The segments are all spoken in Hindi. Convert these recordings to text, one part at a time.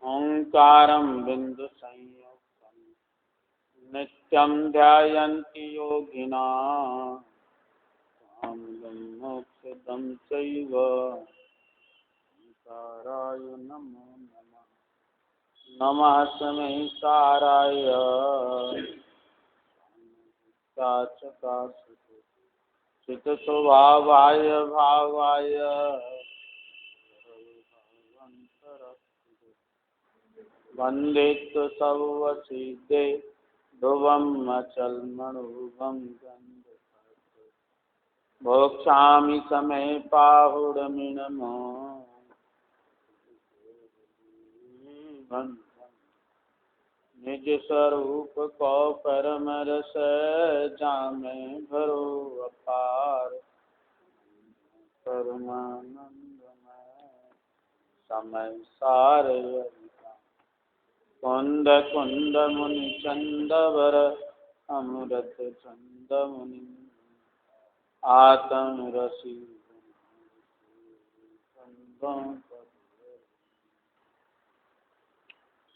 ओंकारं बिंदु संयुक्तं नित्यं ध्यायन्ति योगिनः साम्यं मोक्षदं चैव ओंकाराय नमो नमः। नमः समेताराय चित्तस्वभावाय भावाय वंदित सर्वसिद्धे ध्रुवं अचलमणुभं भोक्ष्यामि समय पाहुडमिनमो निज स्वरूप को परम रस जामे भरो अपार परमानंदमय समय सार कुंद कुंद मुनि चंदवर अमृत चंद मुनि आत्म रसी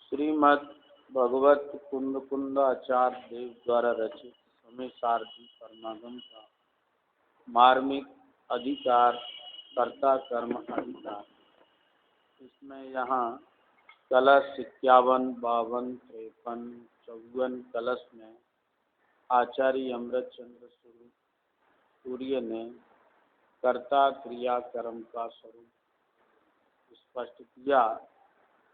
श्रीमद् भगवत कुंद कुंद आचार्य देव द्वारा रचित स्वामी सारथी परमागम का मार्मिक अधिकार कर्ता कर्म अधिकार। इसमें यहाँ कलश 51, 52, 53, 54 कलश में आचार्य अमृत चंद्र सूर्य ने कर्ता क्रिया कर्म का स्वरूप स्पष्ट किया।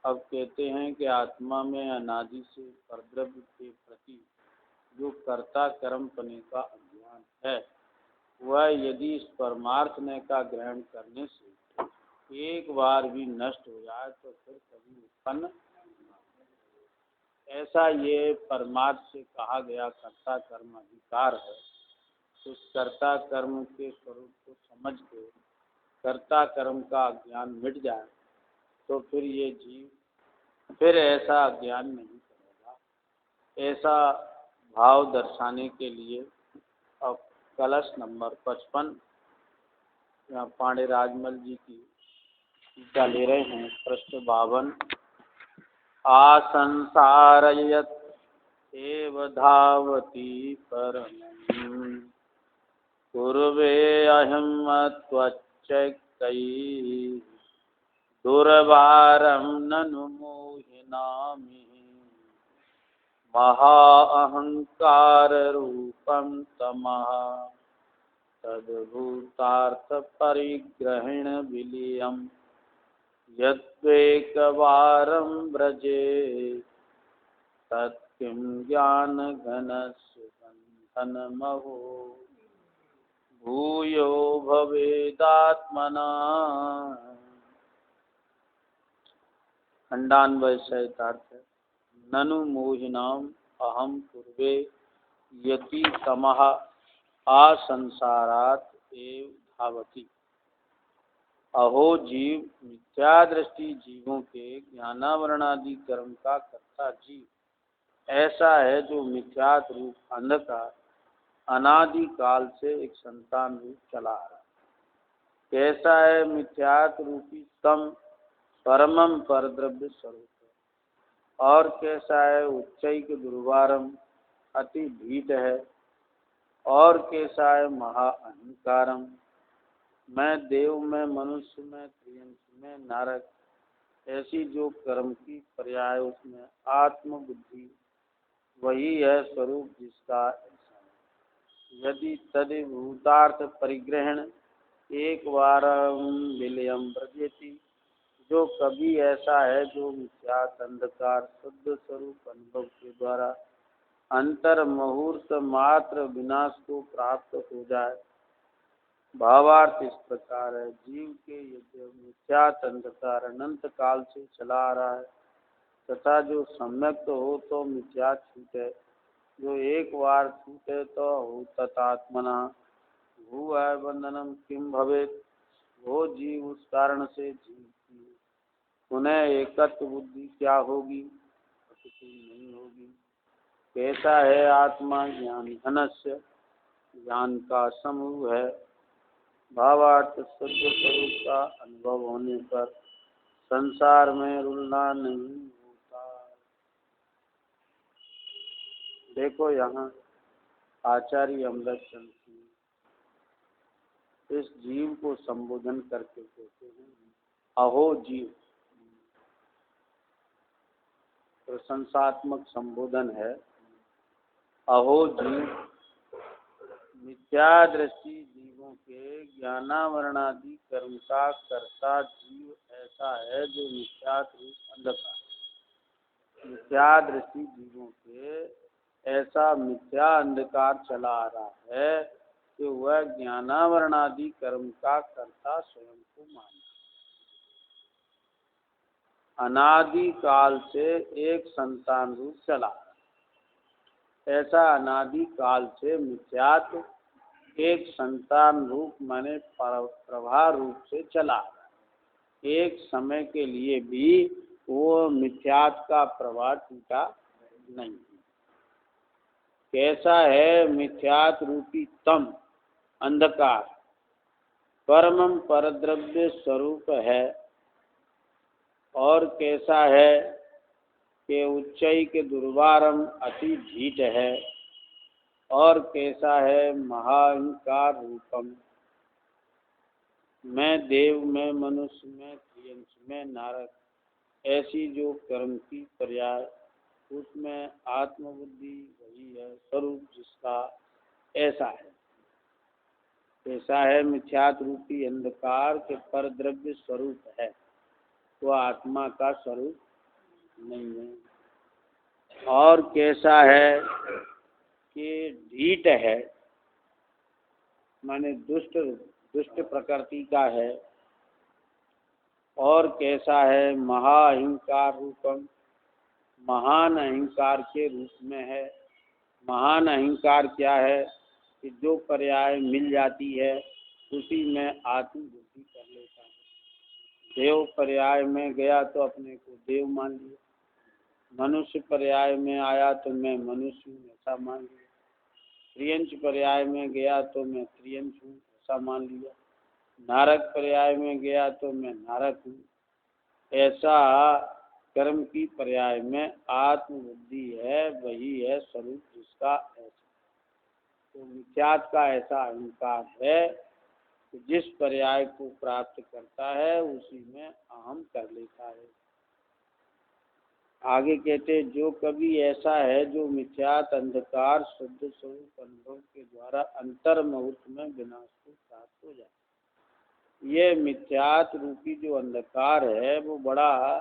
अब कहते हैं कि आत्मा में अनादि से परद्रव्य के प्रति जो कर्ता कर्म पने का अज्ञान है, वह यदि इस परमार्थने का ग्रहण करने से एक बार भी नष्ट हो जाए तो फिर कभी उत्पन्न नहीं। ऐसा ये परमार्थ से कहा गया कर्ता कर्म अधिकार है। उस कर्ता कर्म के स्वरूप को समझ के कर्ता कर्म का ज्ञान मिट जाए तो फिर ये जीव फिर ऐसा ज्ञान नहीं करेगा। ऐसा भाव दर्शाने के लिए अब कलश नंबर 55 यहाँ पांडे राजमल जी की टीका ले रहे हैं। पृष्ठ 52। आसंसारयत एव धावति परमं पूर्वे अहिमत्वच्चैकैः दुर्वारं ननु मोहिनामि महा अहंकार रूपं तमः तद्भूतार्थ परिग्रहण विलियं यद्वेकवारं व्रजे तत्किं ज्ञान घनस्य बन्धनमहो भूयो भवेदात्मना। खंडान्वय सहितार्थ ननु मोहिनाम अहम पूर्वे यति तमः आसंसारात एव धावति। अहो जीव मिथ्या दृष्टि जीवों के ज्ञानावरणादि कर्म का कर्ता जीव ऐसा है जो मिथ्यात रूप अंधकार अनादि काल से एक संतान रूप चला आ रहा है। कैसा है? मिथ्यात रूपी तम परमम परद्रव्य स्वरूप है। और कैसा है? उच्चैक दुर्वारम अति भीत है। और कैसा है? महा अहंकारम मैं देव में मनुष्य में त्रियंश में नारक ऐसी जो कर्म की पर्याय उसमें आत्म बुद्धि वही है स्वरूप जिसका ऐसा है। यदि तद्भूतार्थ परिग्रहण एक बार विलयम व्रजेति जो कभी ऐसा है जो मिथ्यात अंधकार शुद्ध स्वरूप अनुभव के द्वारा अंतर मुहूर्त मात्र विनाश को प्राप्त हो जाए। भावार्थ इस प्रकार है, जीव के यज्ञ मिथ्यात अंधकार अनंत काल से चला आ रहा है तथा जो सम्यक तो हो तो मिथ्या छूटे, जो एक बार छूटे तो हो तथात्मना भू है बंधनम किम भवेत। वो जीव उस कारण से जीव की उन्हें एकत्व बुद्धि क्या होगी? कुछ नहीं होगी। कैसा है? आत्मा ज्ञान घनस्य ज्ञान का समूह है। भावार्थ शुद्ध स्वरूप का अनुभव होने पर संसार में रुलना नहीं, देखो यहाँ आचार्य अमृत चंद इस जीव को संबोधन करके कहते हैं, अहो जीव। प्रशंसात्मक संबोधन है। अहो जीव, मिथ्या दृष्टि जीवों के ज्ञानावरणादि कर्म का कर्ता जीव ऐसा है जो मिथ्यात रूप अंधकार, मिथ्या दृष्टि जीवों के ऐसा मिथ्या अंधकार चला आ रहा है कि वह ज्ञानावरणादि कर्म का कर्ता स्वयं को मानता, अनादि काल से एक संतान रूप चला, ऐसा अनादि काल से मिथ्यात एक संतान रूप माने प्रवाह रूप से चला। एक समय के लिए भी वो मिथ्यात का प्रवाह टूटा नहीं। कैसा है मिथ्यात रूपी तम अंधकार, परमम परद्रव्य स्वरूप है। और कैसा है कि उच्चई के दुर्वारम अति धीट है। और कैसा है महाअहंकार रूपम, मैं देव में मनुष्य में त्रियंश में नारद, ऐसी जो कर्म की पर्याय उसमें आत्मबुद्धि वही है स्वरूप जिसका, ऐसा है। ऐसा है मिथ्यात रूपी अंधकार के परद्रव्य स्वरूप है, वह आत्मा का स्वरूप नहीं है। और कैसा है कि ढीठ है, माने दुष्ट प्रकृति का है। और कैसा है महाअहंकार रूपम, महान अहंकार के रूप में है। महान अहंकार क्या है कि जो पर्याय मिल जाती है उसी में आत्मबुद्धि कर लेता है। देव पर्याय में गया तो अपने को देव मान लिया, मनुष्य पर्याय में आया तो मैं मनुष्य हूँ ऐसा मान लिया, त्रियंश पर्याय में गया तो मैं त्रियंश हूँ ऐसा मान लिया, नारक पर्याय में गया तो मैं नारक हूँ। ऐसा कर्म की पर्याय में आत्मबुद्धि है, वही है स्वरूप जिसका ऐसा। तो मिथ्यात का ऐसा अहंकार है कि जिस पर्याय को प्राप्त करता है उसी में अहम कर लेता है। आगे कहते जो कभी ऐसा है जो मिथ्यात अंधकार शुद्ध स्वरूप अनुभव के द्वारा अंतर मुहूर्त में विनाश को प्राप्त हो जाए। ये मिथ्यात रूपी जो अंधकार है वो बड़ा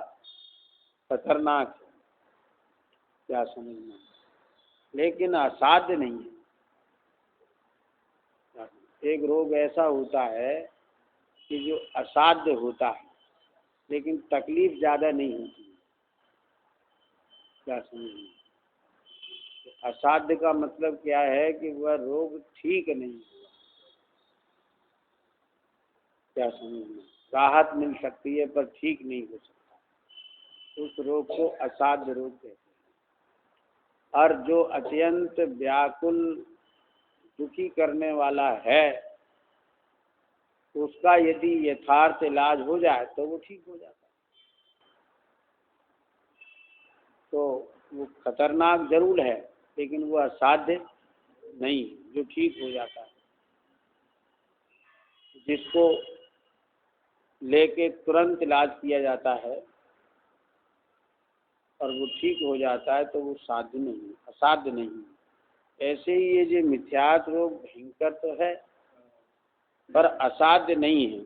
खतरनाक है, क्या समझना, लेकिन असाध्य नहीं है। एक रोग ऐसा होता है कि जो असाध्य होता है लेकिन तकलीफ ज़्यादा नहीं होती, क्या समझना। असाध्य का मतलब क्या है कि वह रोग ठीक नहीं हुआ, क्या समझना। राहत मिल सकती है पर ठीक नहीं हो सकता, उस रोग को असाध्य रोग कहते हैं। और जो अत्यंत व्याकुल दुखी करने वाला है उसका यदि यथार्थ इलाज हो जाए तो वो ठीक हो जाता है। तो वो खतरनाक जरूर है लेकिन वो असाध्य नहीं, जो ठीक हो जाता है। जिसको लेके तुरंत इलाज किया जाता है और वो ठीक हो जाता है तो वो साध्य नहीं, असाध्य नहीं। ऐसे ही ये जो मिथ्यात रोग भयंकर तो है पर असाध्य नहीं है,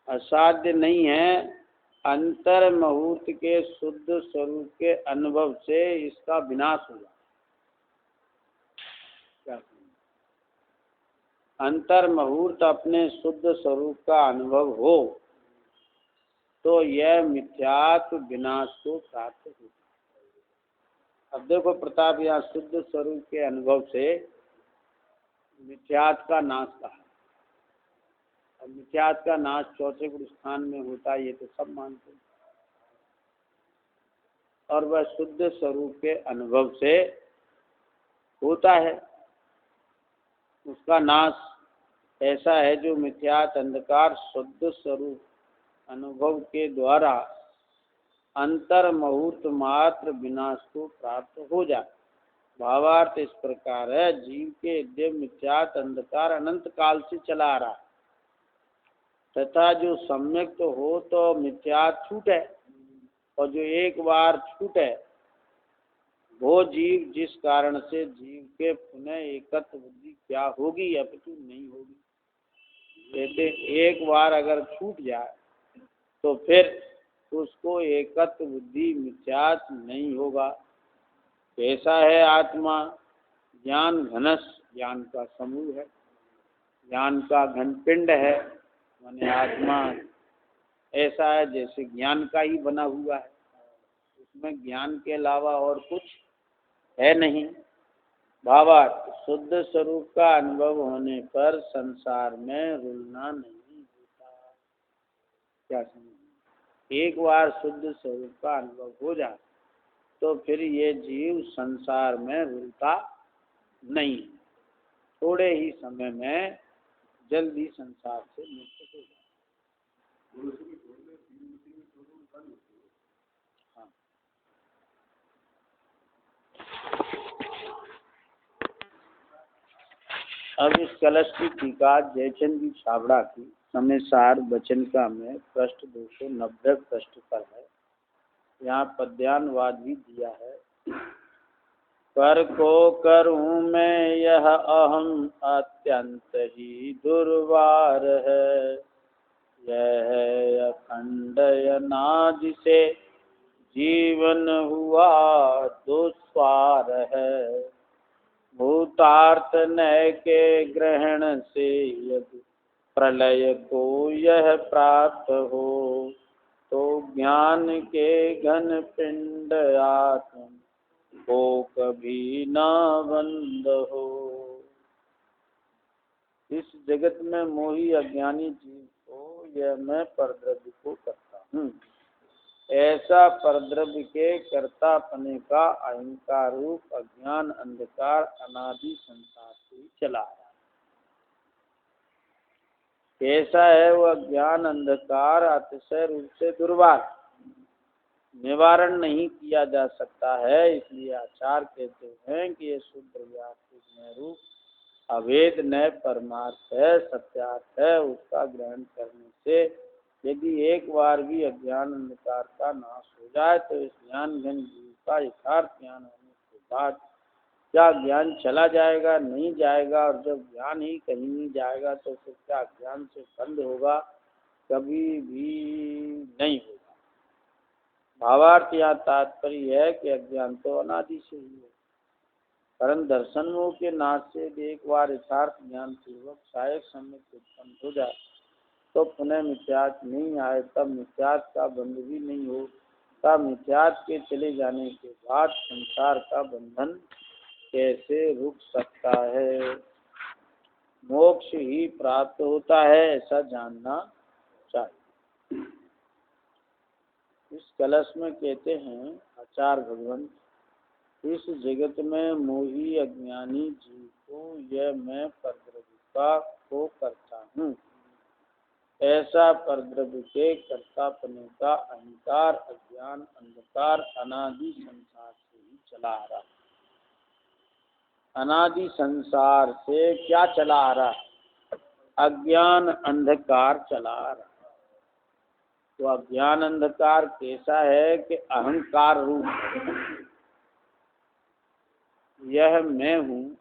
असाध्य नहीं है। अंतर मुहूर्त के शुद्ध स्वरूप के अनुभव से इसका विनाश हो जाता है। अंतर मुहूर्त अपने शुद्ध स्वरूप का अनुभव हो तो यह मिथ्यात्व विनाश को प्राप्त होता है। अब देखो प्रताप, यहाँ शुद्ध स्वरूप के अनुभव से मिथ्यात्व का नाश कहा। अब मिथ्यात्व का नाश चौथे गुण स्थान में होता है, ये तो सब मानते हैं। और वह शुद्ध स्वरूप के अनुभव से होता है, उसका नाश ऐसा है जो मिथ्यात अंधकार शुद्ध स्वरूप अनुभव के द्वारा अंतर मुहूर्त मात्र विनाश को प्राप्त हो जाए। भावार्थ इस प्रकार है, जीव के हृदय मिथ्यात्व अंधकार अनंत काल से चला आ रहा है, तथा जो सम्यक तो हो तो मिथ्यात्व छूटे, और जो एक बार छूटे वो जीव जिस कारण से जीव के पुनः एकत्व बुद्धि क्या होगी, अपितु नहीं होगी। कहते एक बार अगर छूट जाए तो फिर उसको एकत्व बुद्धि मिथ्यात्व नहीं होगा। कैसा है आत्मा? ज्ञान घनस, ज्ञान का समूह है, ज्ञान का घन पिंड है, माने आत्मा ऐसा है जैसे ज्ञान का ही बना हुआ है, उसमें ज्ञान के अलावा और कुछ है नहीं। भावार्थ शुद्ध स्वरूप का अनुभव होने पर संसार में रुलना नहीं होता। क्या समझ? एक बार शुद्ध स्वरूप का अनुभव हो जाए तो फिर ये जीव संसार में रुलता नहीं, थोड़े ही समय में जल्दी संसार से मुक्त हो जाए। हाँ। अब इस कलश की टीका जयचंद की छाबड़ा की समय सार वचन का में पृष्ठ 290 पृष्ठ पर है। यहाँ पद्यानुवाद भी दिया है। कर को करूँ मैं यह अहम अत्यंत ही दुर्वार है, यह अखंड अनादि से जीवन हुआ दुस्वार है। भूतार्थ नय के ग्रहण से यदि प्रलय को यह प्राप्त हो, तो ज्ञान के घन पिंड आत्म वो कभी न बंद हो। इस जगत में मोही अज्ञानी जीव को यह मैं परद्रव्य को करता हूँ, ऐसा परद्रव्य के कर्तापने का अहंकार रूप अज्ञान अंधकार अनादि संसार से चला आया। कैसा है वह ज्ञान अंधकार? अतिशय रूप से दुर्वार, निवारण नहीं किया जा सकता है। इसलिए आचार्य कहते हैं कि ये शुद्ध व्यापक रूप अभेद न परमार्थ है, सत्यार्थ है। उसका ग्रहण करने से यदि एक बार भी अज्ञान अंधकार का नाश हो जाए तो इस ज्ञान घन जीव का यथार्थ ज्ञान होने के बाद क्या ज्ञान चला जाएगा? नहीं जाएगा। और जब ज्ञान ही कहीं नहीं जाएगा तो फिर क्या ज्ञान से बंद होगा? कभी भी नहीं होगा। भावार्थ या तात्पर्य है कि अज्ञान तो अनादि से ही है, परंतु दर्शन मोह के नाश से एक बार यथार्थ ज्ञान पूर्वक सहायक सम्यक उत्पन्न हो जाए तो पुनः मिथ्यात नहीं आए, तब मिथ्यात का बंध भी नहीं हो। तब मिथ्यात के चले जाने के बाद संसार का बंधन कैसे रुक सकता है? मोक्ष ही प्राप्त होता है, ऐसा जानना चाहिए। इस कलश में कहते हैं आचार्य भगवान, इस जगत में मोही अज्ञानी जीव को यह मैं परद्रव्य का को करता हूँ, ऐसा परद्रव्य के कर्तापने का अहंकार अज्ञान अंधकार अनादि संसार से ही चला आ रहा है। अनादि संसार से क्या चला आ रहा है? अज्ञान अंधकार चला आ रहा है। तो अज्ञान अंधकार कैसा है कि अहंकार रूप यह मैं हूँ,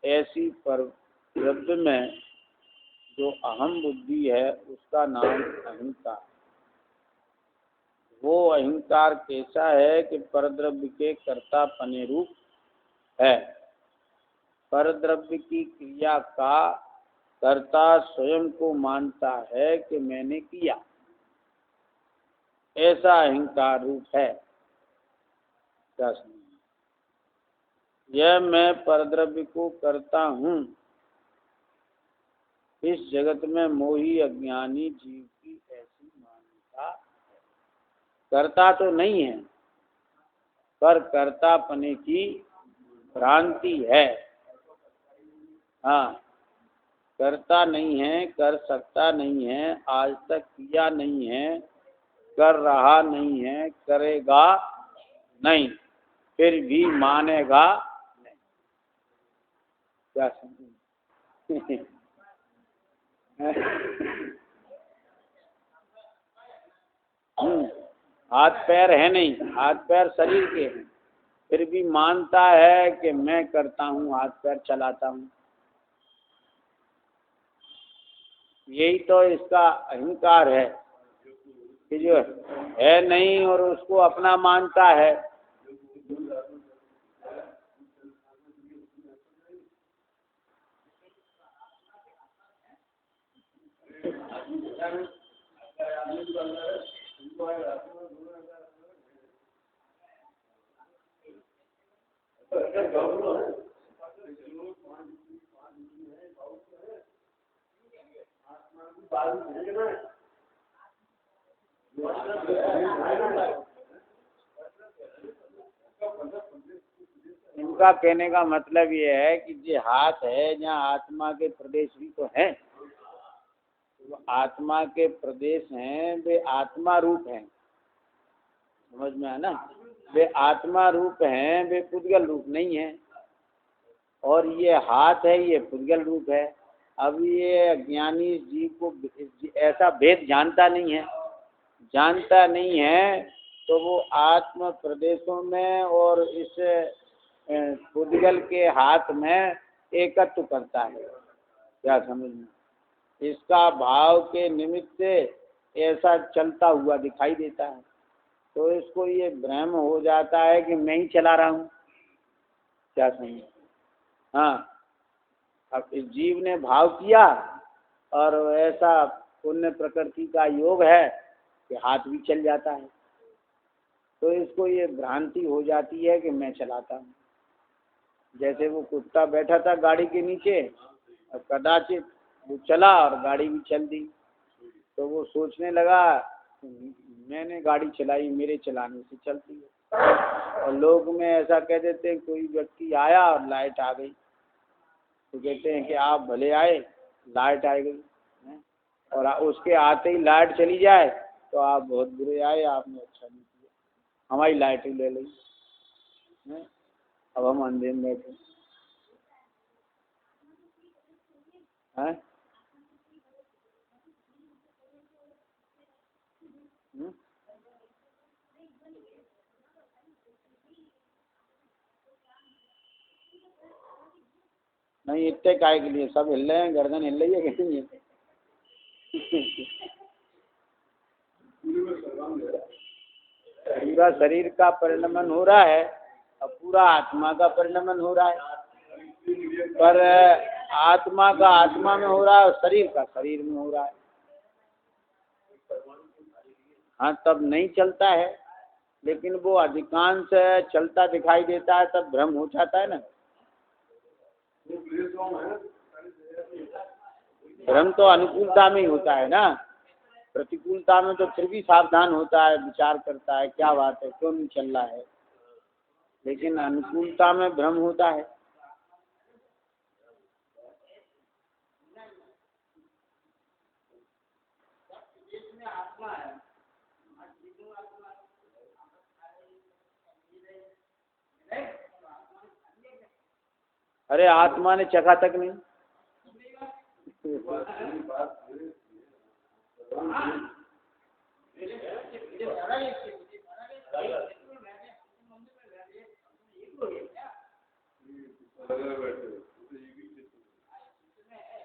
ऐसी परद्रव्य में जो अहम बुद्धि है उसका नाम अहंकार। वो अहंकार कैसा है कि परद्रव्य के कर्तापने रूप है। परद्रव्य की क्रिया का कर्ता स्वयं को मानता है कि मैंने किया, ऐसा अहंकार रूप है। यह मैं परद्रव्य को करता हूँ, इस जगत में मोही अज्ञानी जीव की ऐसी मान्यता है। कर्ता तो नहीं है, पर कर्तापने की भ्रांति है। हाँ, करता नहीं है, कर सकता नहीं है, आज तक किया नहीं है, कर रहा नहीं है, करेगा नहीं, फिर भी मानेगा नहीं। क्या समझे? हाथ पैर है नहीं, हाथ पैर शरीर के हैं, फिर भी मानता है कि मैं करता हूँ, हाथ पैर चलाता हूँ। यही तो इसका अहंकार है कि जो है नहीं और उसको अपना मानता है। इनका कहने का मतलब ये है कि जो हाथ है, जहाँ आत्मा के प्रदेश भी तो हैं, तो आत्मा के प्रदेश हैं, वे आत्मा रूप हैं। समझ में है ना? वे आत्मा रूप हैं, वे पुद्गल रूप नहीं है। और ये हाथ है, ये पुद्गल रूप है। अब ये अज्ञानी जीव को ऐसा भेद जानता नहीं है, जानता नहीं है, तो वो आत्म प्रदेशों में और इस पुद्गल के हाथ में एकत्व करता है। क्या समझ में? इसका भाव के निमित्त से ऐसा चलता हुआ दिखाई देता है, तो इसको ये भ्रम हो जाता है कि मैं ही चला रहा हूँ। क्या समझ? हाँ, अब इस जीव ने भाव किया और ऐसा पुण्य प्रकृति का योग है कि हाथ भी चल जाता है, तो इसको ये भ्रांति हो जाती है कि मैं चलाता हूँ। जैसे वो कुत्ता बैठा था गाड़ी के नीचे और कदाचित वो चला और गाड़ी भी चल दी, तो वो सोचने लगा मैंने गाड़ी चलाई, मेरे चलाने से चलती है। और लोग में ऐसा कह देते हैं, कोई व्यक्ति आया और लाइट आ गई, तो कहते हैं कि आप भले आए, लाइट आ गई, और उसके आते ही लाइट चली जाए तो आप बहुत बुरे आए, आपने अच्छा नहीं किया, हमारी लाइट ही ले ली, अब हम अंधेरे में बैठे हैं। नहीं, इतने काय के लिए सब हिल रहे हैं, गर्दन हिल रही है कि नहीं है? पूरा शरीर का परिणमन हो रहा है और पूरा आत्मा का परिणमन हो रहा है, पर आत्मा का आत्मा में हो रहा है और शरीर का शरीर में हो रहा है। हाँ, तब नहीं चलता है, लेकिन वो अधिकांश चलता दिखाई देता है, तब भ्रम हो जाता है ना। भ्रम तो अनुकूलता में ही होता है ना, प्रतिकूलता में तो फिर भी सावधान होता है, विचार करता है क्या बात है, क्यों नहीं चल रहा है, लेकिन अनुकूलता में भ्रम होता है। अरे आत्मा ने चखा तक नहीं।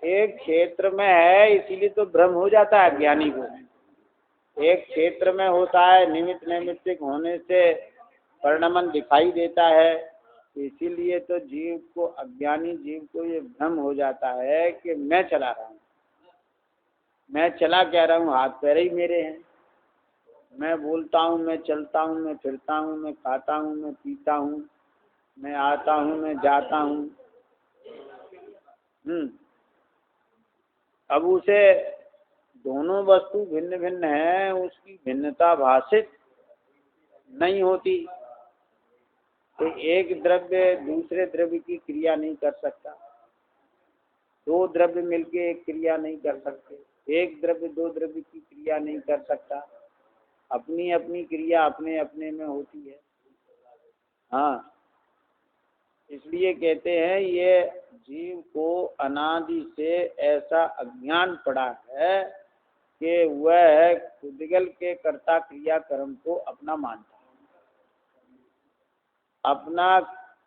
एक क्षेत्र में है, इसीलिए तो भ्रम हो जाता है ज्ञानी को। एक क्षेत्र में होता है, निमित्त नैमित्तिक होने से परिणमन दिखाई देता है, इसीलिए तो जीव को, अज्ञानी जीव को ये भ्रम हो जाता है कि मैं चला रहा हूँ। मैं चला कह रहा हूँ, हाथ पैर ही मेरे हैं, मैं बोलता हूँ, मैं चलता हूँ, मैं फिरता हूँ, मैं खाता हूँ, मैं पीता हूँ, मैं आता हूँ, मैं जाता हूँ। अब उसे दोनों वस्तु भिन्न भिन्न है, उसकी भिन्नता भाषित नहीं होती, तो एक द्रव्य दूसरे द्रव्य की क्रिया नहीं कर सकता, दो द्रव्य मिलके एक क्रिया नहीं कर सकते, एक द्रव्य दो द्रव्य की क्रिया नहीं कर सकता। अपनी अपनी क्रिया अपने अपने में होती है। हाँ, इसलिए कहते हैं ये जीव को अनादि से ऐसा अज्ञान पड़ा है कि वह खुदगल के कर्ता क्रिया कर्म को अपना मानता है, अपना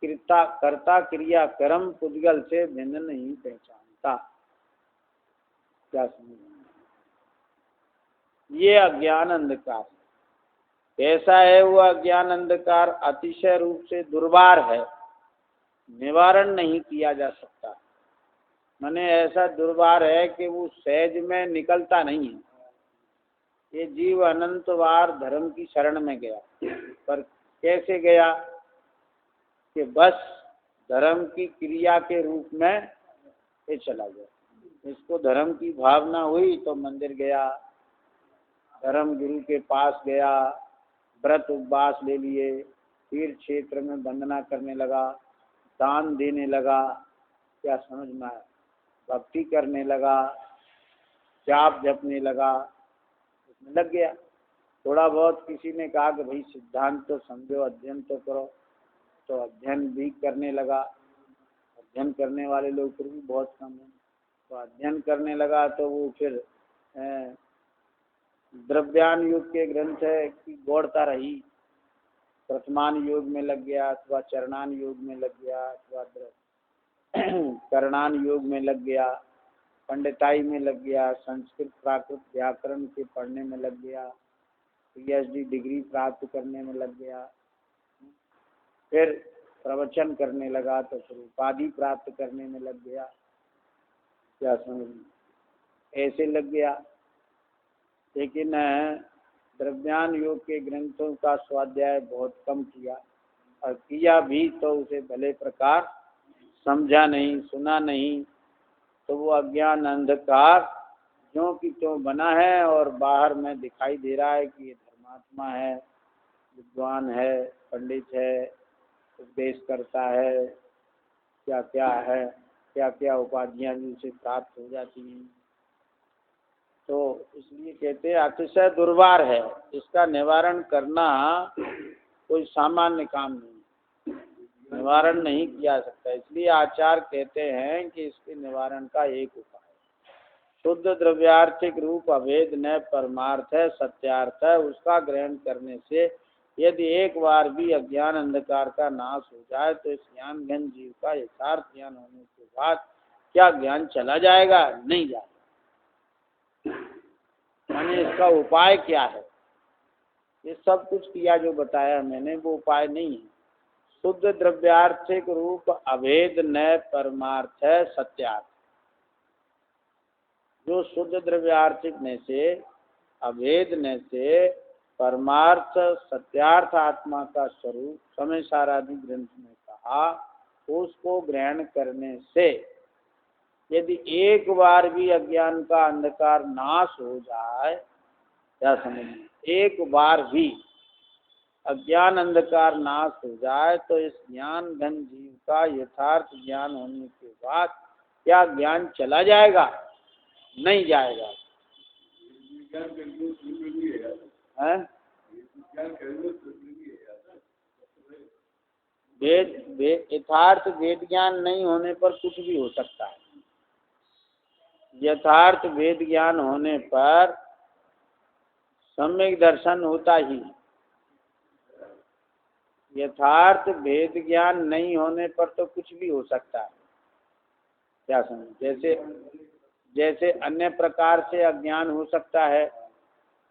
कर्ता क्रिया कर्म खुदगल से भिन्न नहीं पहचानता। क्या समझ? ये अज्ञान अंधकार कैसा है? वो अज्ञान अंधकार अतिशय रूप से दुर्वार है, निवारण नहीं किया जा सकता। माने ऐसा दुर्वार है कि वो सहज में निकलता नहीं है। ये जीव अनंत बार धर्म की शरण में गया, पर कैसे गया कि बस धर्म की क्रिया के रूप में ये चला गया। इसको धर्म की भावना हुई तो मंदिर गया, धर्म गुरु के पास गया, व्रत उपवास ले लिए, तीर्थ क्षेत्र में वंदना करने लगा, दान देने लगा। क्या समझ में आया? भक्ति करने लगा, जाप जपने लगा, उसमें लग गया। थोड़ा बहुत किसी ने कहा कि भाई सिद्धांत तो समझो, अध्ययन तो करो, तो अध्ययन भी करने लगा। अध्ययन करने वाले लोग फिर भी बहुत कम हैं। तो अध्ययन करने लगा तो वो फिर द्रव्यान योग के ग्रंथ है कि गौड़ता रही, प्रथमान योग में लग गया, अथवा चरणान योग में लग गया, अथवा करणान योग में लग गया, पंडिताई में लग गया, संस्कृत प्राकृत व्याकरण के पढ़ने में लग गया, PhD डिग्री प्राप्त करने में लग गया, फिर प्रवचन करने लगा तो फिर उपाधि प्राप्त करने में लग गया। क्या समझ? ऐसे लग गया। लेकिन द्रव्यान योग के ग्रंथों का स्वाध्याय बहुत कम किया, और किया भी तो उसे भले प्रकार समझा नहीं, सुना नहीं। तो वो अज्ञान अंधकार ज्यों की त्यों बना है, और बाहर में दिखाई दे रहा है कि ये धर्मात्मा है, विद्वान है, पंडित है, उपदेश करता है, क्या क्या है, क्या क्या उपाधियां भी उसे प्राप्त हो जाती हैं। तो इसलिए कहते हैं अतिशय दुर्वार है, इसका निवारण करना कोई सामान्य काम नहीं, निवारण नहीं किया सकता। इसलिए आचार्य कहते हैं कि इसके निवारण का एक उपाय शुद्ध द्रव्यार्थिक रूप अभेद न परमार्थ है, सत्यार्थ है, उसका ग्रहण करने से यदि एक बार भी अज्ञान अंधकार का नाश हो जाए तो इस ज्ञान घन जीव का यथार्थ ज्ञान होने के बाद क्या ज्ञान चला जाएगा? नहीं जाएगा। माने इसका उपाय क्या है? ये सब कुछ किया जो बताया मैंने, वो उपाय नहीं है। शुद्ध द्रव्यार्थिक रूप अभेद न परमार्थ है, सत्यार्थ। जो शुद्ध द्रव्यार्थिक ने से, अभेद ने से परमार्थ सत्यार्थ आत्मा का स्वरूप समय सारादि ग्रंथ में कहा, उसको ग्रहण करने से यदि एक बार भी अज्ञान का अंधकार नाश हो जाए, क्या समझिए, एक बार भी अज्ञान अंधकार नाश हो जाए तो इस ज्ञान घन जीव का यथार्थ ज्ञान होने के बाद क्या ज्ञान चला जाएगा? नहीं जाएगा। यथार्थ वेद ज्ञान नहीं होने पर कुछ भी हो सकता है। यथार्थ वेद ज्ञान होने पर सम्यक दर्शन होता ही। यथार्थ वेद ज्ञान नहीं होने पर तो कुछ भी हो सकता है। क्या समझ? जैसे अन्य प्रकार से अज्ञान हो सकता है,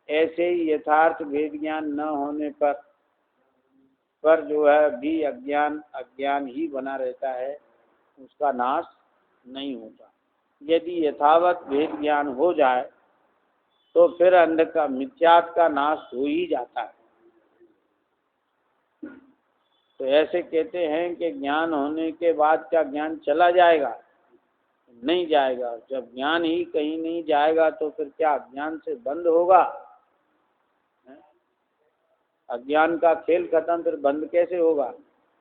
ऐसे ही यथार्थ वेद ज्ञान न होने पर जो है भी अज्ञान ही बना रहता है, उसका नाश नहीं होता। यदि यथावत वेद ज्ञान हो जाए तो फिर मिथ्यात्व का नाश हो ही जाता है। तो ऐसे कहते हैं कि ज्ञान होने के बाद क्या ज्ञान चला जाएगा? नहीं जाएगा। जब ज्ञान ही कहीं नहीं जाएगा तो फिर क्या अज्ञान से बंद होगा? अज्ञान का खेल खत्म, फिर बंद कैसे होगा?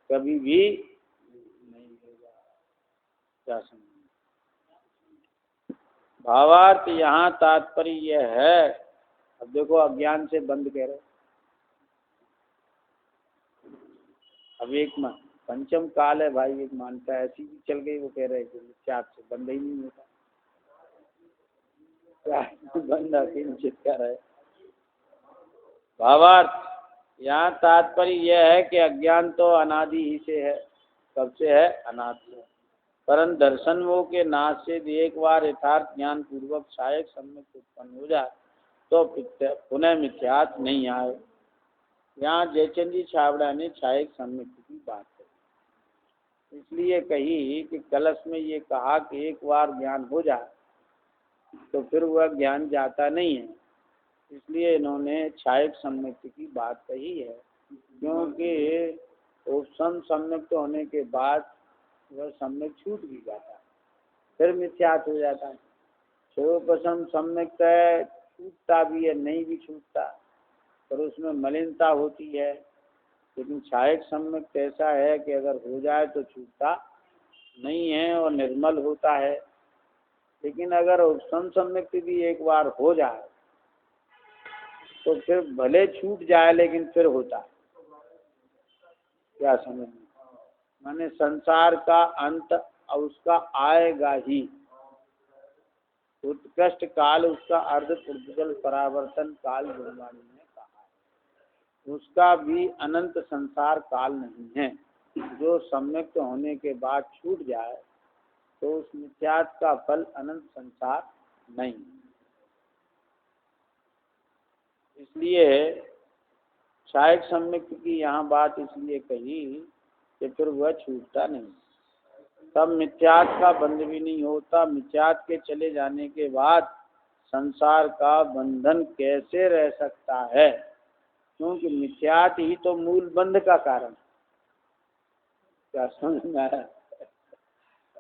कभी भी नहीं होगा। क्या समझ? भावार्थ यहाँ तात्पर्य यह है, अब देखो अज्ञान से बंध कह रहे, अब एक पंचम काल है भाई, एक मानता है ऐसी भी चल गई, वो कह रहे कि मिथ्यात्व से बंध ही नहीं होता, बंध अकिंचित कर है। भावार्थ, यहाँ तात्पर्य यह है कि अज्ञान तो अनादि ही से है। कब से है? अनादि से। परंतु दर्शन मोह के नाश से एक बार यथार्थ ज्ञान पूर्वक सहायक सम्यक उत्पन्न हो जाए तो पुनः मिथ्यात्व नहीं आए। यहाँ जयचंद जी छाबड़ा ने सहायक सम्यक की बात कही, इसलिए कही कि कलश में ये कहा कि एक बार ज्ञान हो जाए तो फिर वह ज्ञान जाता नहीं है, इसलिए इन्होंने सहायक सम्यक की बात कही है, क्योंकि उपसम सम्यक्त होने के बाद वह सम्यक छूट भी जाता है, फिर मिथ्यात हो जाता है। स्वोपसम सम्यक्त है, छूटता भी है, नहीं भी छूटता, पर उसमें मलिनता होती है। लेकिन सहायक सम्यक्त ऐसा है कि अगर हो जाए तो छूटता नहीं है और निर्मल होता है। लेकिन अगर उपसम सम्यक्त भी एक बार हो जाए तो फिर भले छूट जाए लेकिन फिर होता है। क्या समझ में? माने संसार का अंत उसका आएगा ही, उत्कृष्ट काल उसका अर्ध प्रतिपल परावर्तन काल गुरुवाणी ने कहा है, उसका भी अनंत संसार काल नहीं है। जो सम्यक्त होने के बाद छूट जाए तो उस मिथ्यात्व का फल अनंत संसार नहीं। इसलिए सहायक सम्यक्त की यहाँ बात इसलिए कही कि फिर वह छूटता नहीं, तब मिथ्यात्व का बंध भी नहीं होता। मिथ्यात्व के चले जाने के बाद संसार का बंधन कैसे रह सकता है? क्योंकि मिथ्यात्व ही तो मूल बंध का कारण है। क्या समझ में आया?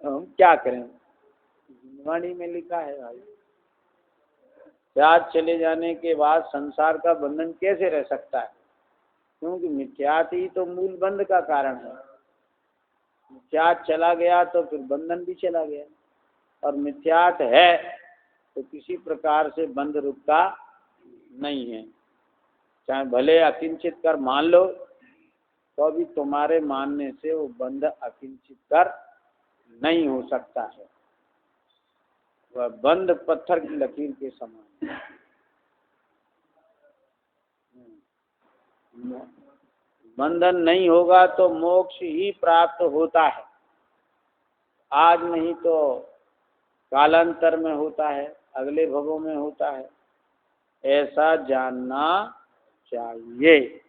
हम क्या करें? गुरुवाणी में लिखा है भाई, मिथ्यात्व चले जाने के बाद संसार का बंधन कैसे रह सकता है? क्योंकि मिथ्यात्व ही तो मूल बंध का कारण है। मिथ्यात्व चला गया तो फिर बंधन भी चला गया, और मिथ्यात्व है तो किसी प्रकार से बंध रुकता नहीं है। चाहे भले अकिंचित कर मान लो तो भी तुम्हारे मानने से वो बंध अकिंचित कर नहीं हो सकता है। वह बंध पत्थर की लकीर के समान है। बंधन नहीं होगा तो मोक्ष ही प्राप्त होता है, आज नहीं तो कालांतर में होता है, अगले भवों में होता है, ऐसा जानना चाहिए।